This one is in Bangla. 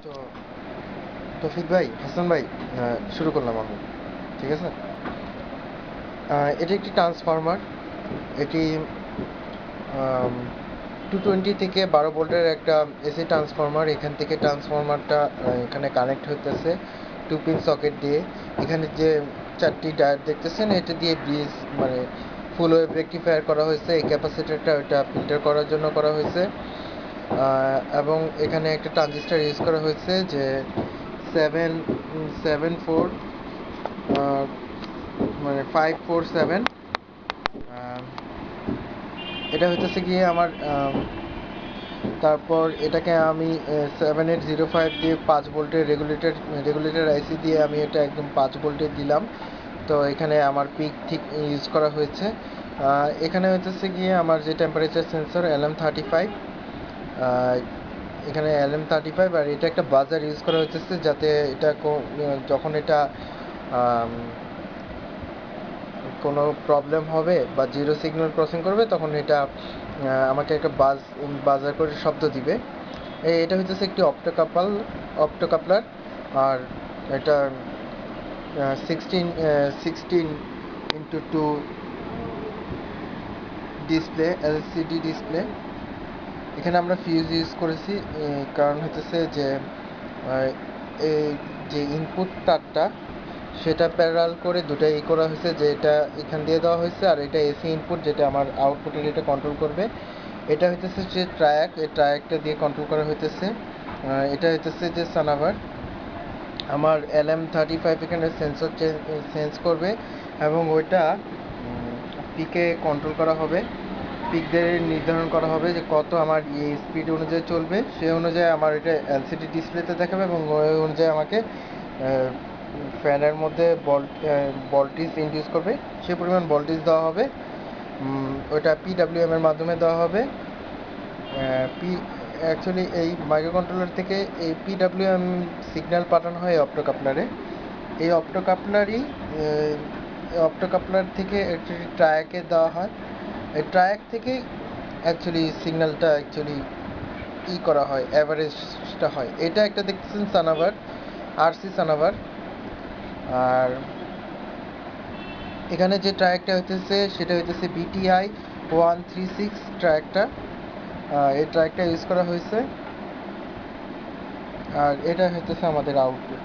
তো তৌফিক ভাই, হাসান ভাই, শুরু করলাম আমি। ঠিক আছে। এটি একটি ট্রান্সফরমার। এটি 220 থেকে 12 ভোল্টের একটা এসি ট্রান্সফরমার। এখান থেকে ট্রান্সফরমারটা এখানে কানেক্ট হইতেছে 2 পিন সকেট দিয়ে। এখানে যে 4টি টায়ার দেখতেছেন, এটা দিয়ে ব্রিজ মানে ফুল ওয়েভ রেকটিফায়ার করা হয়েছে। এই ক্যাপাসিটরটা ওটা ফিল্টার করার জন্য করা হয়েছে। এবং এখানে একটা ট্রানজিস্টার ইউজ করা হয়েছে, যে 774 মানে 547। এটা হইতেছে গিয়ে আমার তারপর এটাকে আমি 7805 দিয়ে 5 ভোল্টের রেগুলেটর আইসি দিয়ে আমি এটা একদম 5 ভোল্টে দিলাম। তো এখানে আমার পিক ঠিক ইউজ করা হয়েছে। এখানে হইতেছে গিয়ে আমার যে টেম্পারেচার সেন্সর LM35। এখানে LM35, আর এটা একটা বাজার ইউজ করা হইতেছে, যাতে এটা যখন এটা কোনো প্রবলেম হবে বা জিরো সিগন্যাল ক্রসিং করবে, তখন এটা আমাকে একটা বাজার করে শব্দ দিবে। এটা হইতেছে একটি অপ্টোকাপলার। আর এটা 16:2 ডিসপ্লে, এলসিডি ডিসপ্লে। এখানে আমরা ফিউজ ইউজ করেছি, কারণ হইতেছে যে এই যে ইনপুট তারটা, সেটা প্যারালাল করে দুটাই করা হয়েছে, যে এটা এখান দিয়ে দেওয়া হয়েছে, আর এটা এসি ইনপুট, যেটা আমার আউটপুটের এটা কন্ট্রোল করবে। এটা হইতেছে যে ট্র্যাক, এই ট্র্যাকটা দিয়ে কন্ট্রোল করা হইতেছে। এটা হইতেছে যে সানাভার। আমার LM35 এখানে সেন্স করবে, এবং ওইটা পিকে কন্ট্রোল করা হবে। পিকদের নির্ধারণ করা হবে যে কত আমার এই স্পিড অনুযায়ী চলবে, সেই অনুযায়ী আমার এটা এলসিডি ডিসপ্লেতে দেখাবে, এবং ওই অনুযায়ী আমাকে ফ্যানের মধ্যে ভোল্টেজ ইনডিউস করবে। সে পরিমাণ ভোল্টেজ দেওয়া হবে। ওইটা PWM এর মাধ্যমে দেওয়া হবে। পি অ্যাকচুয়ালি এই মাইক্রো কন্ট্রোলার থেকে এই PWM সিগন্যাল পাঠানো হয় অপ্টোকাপলারে। এই অপ্টোকাপলার থেকে অ্যাকচুয়ালি ট্রায়াকে দেওয়া হয়। এই ট্রায়াক থেকে অ্যাকচুয়ালি সিগন্যালটা করা হয়, অ্যাভারেজটা হয়। এটা একটা দেখতেছেন সানাভার, RC সানাভার। আর এখানে যে ট্রায়াকটা হইতেছে, সেটা হইতেছে BTI 136 ট্রায়াকটা। এই ট্রায়াকটা ইউজ করা হয়েছে। আর এটা হইতেছে আমাদের আউটপুট।